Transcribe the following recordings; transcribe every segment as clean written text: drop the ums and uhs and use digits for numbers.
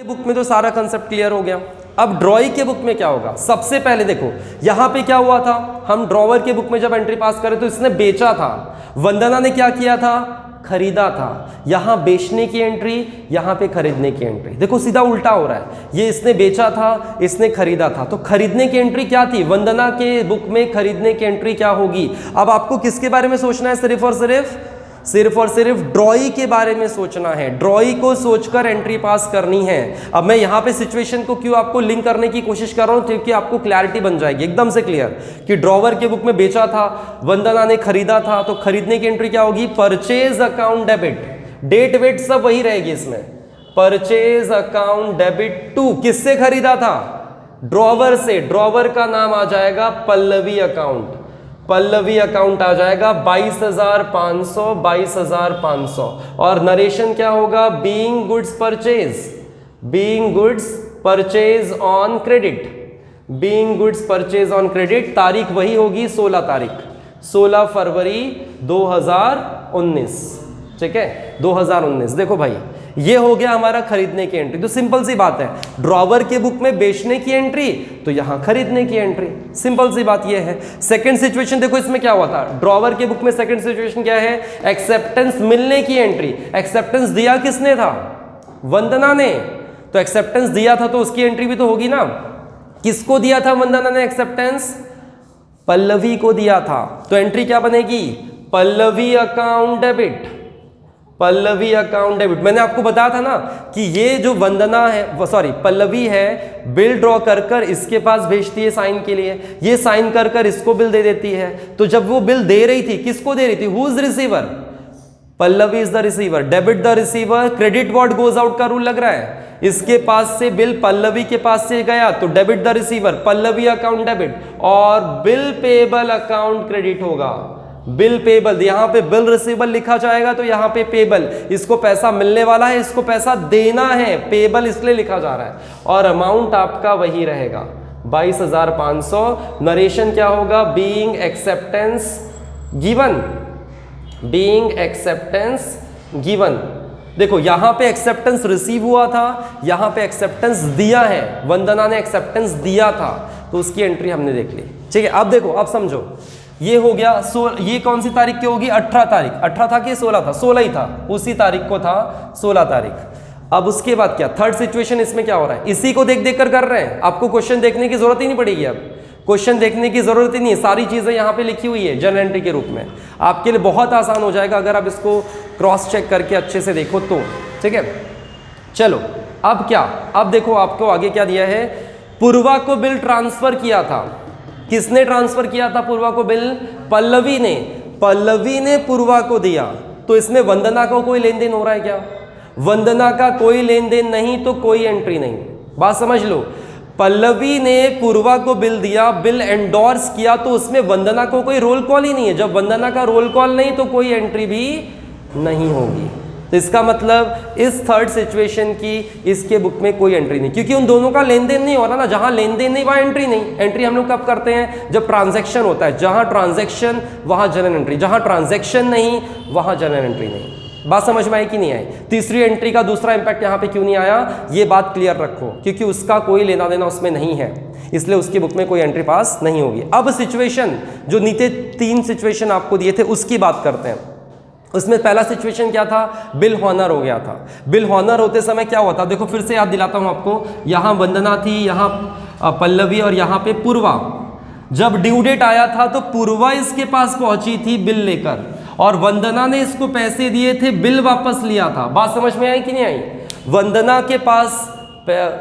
Book में तो सारा कंसेप्ट क्लियर हो गया। अब ड्रॉई के बुक में क्या होगा? सबसे पहले देखो यहां पे क्या हुआ था, हम ड्रॉवर के बुक में जब एंट्री पास करें तो इसने बेचा था, वंदना ने क्या किया था? खरीदा था। यहां बेचने की एंट्री, यहां पे खरीदने की एंट्री। देखो सीधा उल्टा हो रहा है, ये इसने बेचा था, इसने खरीदा था, तो खरीदने की एंट्री क्या थी? वंदना के बुक में खरीदने की एंट्री क्या होगी? अब आपको किसके बारे में सोचना है? सिर्फ और सिर्फ ड्रॉई के बारे में सोचना है। ड्रॉई को सोचकर एंट्री पास करनी है। अब मैं यहाँ पे सिचुएशन को क्यों आपको लिंक करने की कोशिश कर रहा हूँ, क्योंकि आपको क्लैरिटी बन जाएगी एकदम से क्लियर कि ड्रॉवर के बुक में बेचा था, वंदना ने खरीदा था, तो खरीदने की एंट्री क्या होगी? Purchase account debit. डेट वेट सब वही रहेगी इसमें। परचेज अकाउंट डेबिट टू, किससे खरीदा था? ड्रॉवर से। ड्रॉवर का नाम आ जाएगा पल्लवी अकाउंट। पल्लवी अकाउंट आ जाएगा 22,500 और नरेशन क्या होगा? Being goods purchase, being goods purchase on credit, being goods purchase on credit. तारीख वही होगी 16 तारीख, 16 फरवरी 2019। ठीक है, 2019। देखो भाई ये हो गया हमारा खरीदने की एंट्री। तो सिंपल सी बात है, ड्रॉवर के बुक में बेचने की एंट्री, तो यहां खरीदने की एंट्री। सिंपल सी बात ये है। सेकंड सिचुएशन देखो इसमें क्या हुआ था, ड्रॉवर के बुक में सेकंड सिचुएशन क्या है? एक्सेप्टेंस मिलने की एंट्री। एक्सेप्टेंस दिया किसने था? वंदना ने। तो एक्सेप्टेंस दिया था तो उसकी एंट्री भी तो होगी ना। किसको दिया था वंदना ने एक्सेप्टेंस? पल्लवी को दिया था। तो एंट्री क्या बनेगी? Pallavi account debit. Pallavi account debit. मैंने आपको बताया था ना कि ये जो वंदना है, सॉरी पल्लवी है, बिल ड्रॉ कर कर इसके पास भेजती है साइन के लिए, ये साइन कर कर इसको बिल दे देती है। तो जब वो बिल दे रही थी, किसको दे रही थी? Who is receiver? Pallavi is the receiver. Debit the receiver, credit what goes out का रूल लग रहा है। इसके पास से बिल पल्लवी के पास से गया तो debit the receiver, Pallavi account debit, और बिल पेबल अकाउंट क्रेडिट होगा। बिल पेबल, यहां पे बिल रिसीवेबल लिखा जाएगा तो यहां पे पेबल, इसको पैसा मिलने वाला है, इसको पैसा देना है, पेबल इसलिए लिखा जा रहा है। और अमाउंट आपका वही रहेगा 22,500। नरेशन क्या होगा? Being acceptance given, being acceptance given. देखो यहां पे एक्सेप्टेंस रिसीव हुआ था, यहां पे एक्सेप्टेंस दिया है, वंदना ने एक्सेप्टेंस दिया था, तो उसकी एंट्री हमने देख ली। ठीक है, अब देखो, अब समझो, ये हो गया। ये कौन सी तारीख की होगी? 18 तारीख। 18 था कि 16 था? 16 ही था, उसी तारीख को था 16 तारीख। अब उसके बाद क्या? थर्ड सिचुएशन इसमें क्या हो रहा है? इसी को देख देख कर रहे हैं, आपको क्वेश्चन देखने की जरूरत ही नहीं पड़ेगी। अब क्वेश्चन देखने की जरूरत ही नहीं है, सारी चीजें यहाँ पे लिखी हुई है जर्नल एंट्री के रूप में। आपके लिए बहुत आसान हो जाएगा अगर आप इसको क्रॉस चेक करके अच्छे से देखो तो। ठीक है, चलो अब क्या? अब देखो आपको आगे क्या दिया है। पूर्वा को बिल ट्रांसफर किया था। किसने ट्रांसफर किया था पूर्वा को बिल? पल्लवी ने। पल्लवी ने पूर्वा को दिया, तो इसमें वंदना को कोई लेन देन हो रहा है क्या? वंदना का कोई लेन देन नहीं, तो कोई एंट्री नहीं। बात समझ लो, पल्लवी ने पूर्वा को बिल दिया, बिल एंडोर्स किया, तो उसमें वंदना को कोई रोल कॉल ही नहीं है। जब वंदना का रोल कॉल नहीं तो कोई एंट्री भी नहीं होगी। तो इसका मतलब इस थर्ड सिचुएशन की इसके बुक में कोई एंट्री नहीं, क्योंकि उन दोनों का लेन देन नहीं हो रहा ना। जहां लेन देन नहीं वहां एंट्री नहीं। एंट्री हम लोग कब करते हैं? जब ट्रांजैक्शन होता है। जहां ट्रांजैक्शन वहां जर्नल एंट्री, जहां ट्रांजैक्शन नहीं वहां जर्नल एंट्री नहीं। बात समझ में आई कि नहीं आई? तीसरी एंट्री का दूसरा इंपैक्ट यहां पे क्यों नहीं आया, ये बात क्लियर रखो, क्योंकि उसका कोई लेना देना उसमें नहीं है, इसलिए उसकी बुक में कोई एंट्री पास नहीं होगी। अब सिचुएशन जो नीचे 3 सिचुएशन आपको दिए थे उसकी बात करते हैं। उसमें पहला सिचुएशन क्या था? बिल हॉनर हो गया था। बिल हॉनर होते समय क्या हुआ था? देखो फिर से याद दिलाता हूं आपको। यहां वंदना थी, यहां पल्लवी और यहां पे पूर्वा। जब ड्यू डेट आया था तो पूर्वा इसके पास पहुंची थी बिल लेकर, और वंदना ने इसको पैसे दिए थे, बिल वापस लिया था। बात समझ में आई कि नहीं आई? वंदना के पास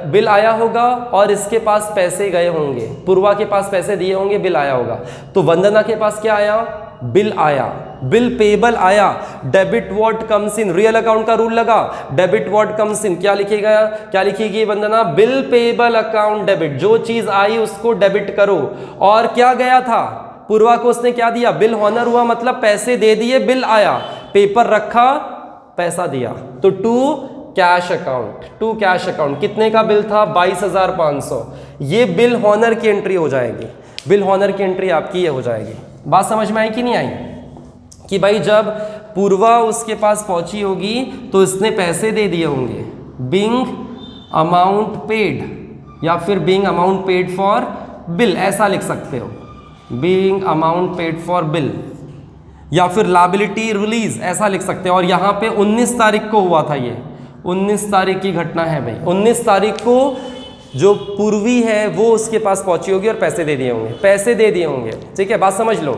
बिल आया होगा और इसके पास पैसे गए होंगे, पूर्वा के पास पैसे दिए होंगे, बिल आया होगा। तो वंदना के पास क्या आया? बिल आया, बिल पेबल आया। Debit what comes in, real account का रूल लगा, डेबिट व्हाट कम्स इन। क्या लिखेगा, क्या लिखेगी Vandana? Bill payable account debit. जो चीज आई उसको डेबिट करो। और क्या गया था पूर्वा को? उसने क्या दिया? बिल हॉनर हुआ, मतलब पैसे दे दिए, बिल आया, पेपर रखा, पैसा दिया। तो to cash account, to cash account. कितने का बिल था? 22,500। ये बिल हॉनर की एंट्री हो जाएगी। बिल हॉनर की एंट्री आपकी ये हो जाएगी। बात समझ में आई कि नहीं आई? कि भाई जब पूर्वा उसके पास पहुंची होगी तो इसने पैसे दे दिए होंगे, बीइंग अमाउंट पेड, या फिर being amount paid for bill, ऐसा लिख सकते हो, being amount paid for bill, या फिर लायबिलिटी रिलीज ऐसा लिख सकते हो। और यहाँ पे 19 तारीख को हुआ था, ये 19 तारीख की घटना है भाई। 19 तारीख को जो पूर्वी है वो उसके पास पहुंची होगी और पैसे दे दिए होंगे, पैसे दे दिए होंगे, ठीक है, बात समझ लो।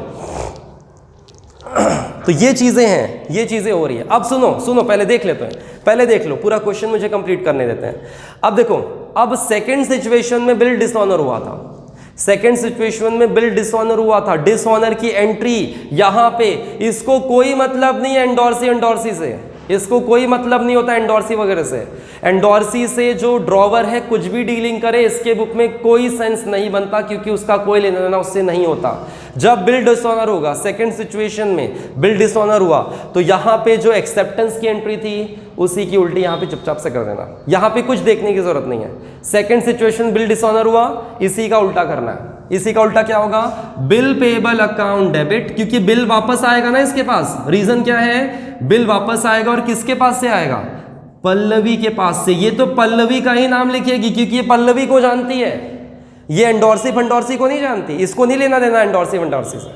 तो ये चीजें हैं, ये चीजें हो रही है। अब सुनो सुनो, पहले देख लेते हैं, पहले देख लो, पूरा क्वेश्चन मुझे कंप्लीट करने देते हैं। अब देखो, अब सेकंड सिचुएशन में बिल डिसऑनर हुआ था, सेकंड सिचुएशन में बिल डिसऑनर हुआ था। डिसऑनर की एंट्री यहां पे, इसको कोई मतलब नहीं है एंडोर्सी से, इसको कोई मतलब नहीं होता एंडोर्सी वगैरह से। एंडोर्सी से जो ड्रॉवर है कुछ भी डीलिंग करे, इसके बुक में कोई सेंस नहीं बनता, क्योंकि उसका कोई लेना देना उससे नहीं होता। जब बिल डिसऑनर होगा, सेकंड सिचुएशन में बिल डिसऑनर हुआ, तो यहाँ पे जो एक्सेप्टेंस की एंट्री थी उसी की उल्टी यहाँ पे चुपचाप से कर देना, यहाँ पे कुछ देखने की जरूरत नहीं है। सेकंड सिचुएशन बिल डिसऑनर हुआ, इसी का उल्टा करना है। इसी का उल्टा क्या होगा? बिल पेएबल अकाउंट डेबिट, क्योंकि बिल वापस आएगा ना इसके पास। रीजन क्या है? बिल वापस आएगा और किसके पास से आएगा? पल्लवी के पास से। ये तो पल्लवी का ही नाम लिखेगी, क्योंकि ये पल्लवी को जानती है, ये एंडोर्सी फंडोर्सी को नहीं जानती। इसको नहीं लेना देना एंडोर्सी फंडोर्सी से,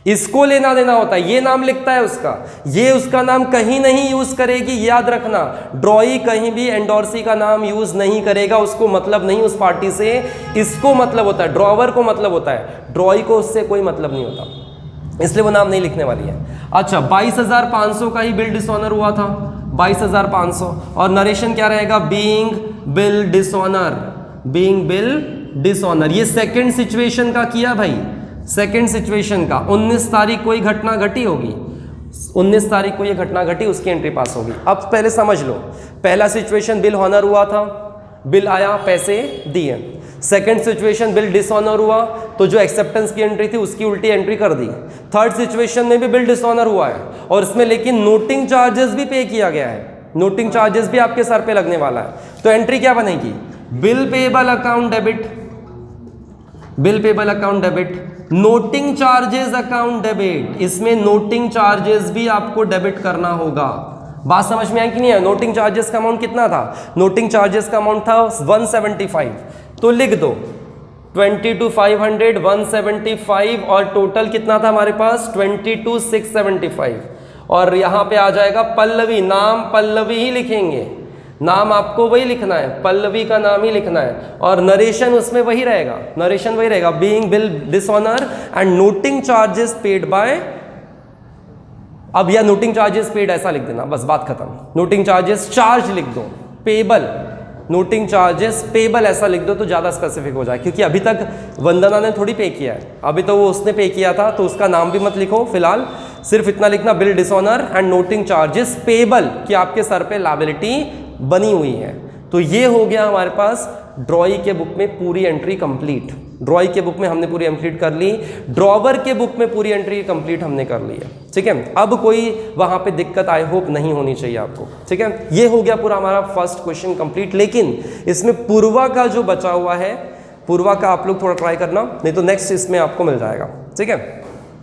इसको लेना देना होता है। ये नाम लिखता है उसका, ये उसका नाम कहीं नहीं यूज करेगी, याद रखना। ड्रॉई कहीं भी एंडोर्सी का नाम यूज नहीं करेगा, उसको मतलब नहीं उस पार्टी से। इसको मतलब होता है, ड्रॉवर को मतलब होता है, ड्रॉई को उससे कोई मतलब नहीं होता, इसलिए वो नाम नहीं लिखने वाली है। अच्छा, 22,500 का ही बिल डिसऑनर हुआ था, 22,500। और नरेशन क्या रहेगा? Being bill dishonour, being bill dishonour. ये सेकंड सिचुएशन का किया भाई, सेकंड सिचुएशन का। 19 तारीख को ही घटना घटी होगी, 19 तारीख को ये घटना घटी, उसकी एंट्री पास होगी। अब पहले समझ लो, पहला सिचुएशन बिल ऑनर हुआ था, बिल आया, पैसे दिए। सेकंड सिचुएशन बिल डिसऑनर हुआ, तो जो एक्सेप्टेंस की एंट्री थी उसकी उल्टी एंट्री कर दी। थर्ड सिचुएशन में भी बिल डिसऑनर हुआ है, और इसमें लेकिन नोटिंग चार्जेस भी पे किया गया है, नोटिंग चार्जेस भी आपके सर पे लगने वाला है। तो एंट्री क्या बनेगी? Bill payable account debit, bill payable account debit, noting charges account debit. इसमें नोटिंग चार्जेस भी आपको डेबिट करना होगा। बात समझ में आई कि नहीं है? नोटिंग चार्जेस का अमाउंट कितना था? नोटिंग चार्जेस का अमाउंट था 175, तो लिख दो 22,500, 175, और टोटल कितना था हमारे पास? 22,675। और यहाँ पे आ जाएगा पल्लवी, नाम पल्लवी ही लिखेंगे, नाम आपको वही लिखना है, पल्लवी का नाम ही लिखना है। और नरेशन उसमें वही रहेगा, नरेशन वही रहेगा, being bill dishonour and noting charges paid by. अब या नोटिंग चार्जेस पेड ऐसा लिख देना, बस बात खत्म। नोटिंग चार्जेस चार्ज लिख दो, पेबल, नोटिंग चार्जेस पेबल ऐसा लिख दो तो ज़्यादा स्पेसिफिक हो जाए, क्योंकि अभी तक वंदना ने थोड़ी पे किया है, अभी तो वो उसने पे किया था, तो उसका नाम भी मत लिखो फिलहाल। सिर्फ इतना लिखना, bill dishonour and noting charges payable, कि आपके सर पे लायबिलिटी बनी हुई है। तो ये हो गया हमारे पास ड्रॉई के बुक में पूरी एंट्री कंप्लीट। ड्रॉई के बुक में हमने पूरी कंप्लीट कर ली, ड्रॉवर के बुक में पूरी एंट्री कंप्लीट हमने कर ली है, ठीक है। अब कोई वहां पे दिक्कत आई होप नहीं होनी चाहिए आपको, ठीक है। ये हो गया पूरा हमारा फर्स्ट क्वेश्चन कंप्लीट। लेकिन इसमें पूर्वा का जो बचा हुआ है, पूर्वा का आप लोग थोड़ा ट्राई करना, नहीं तो नेक्स्ट इसमें आपको मिल जाएगा, ठीक है।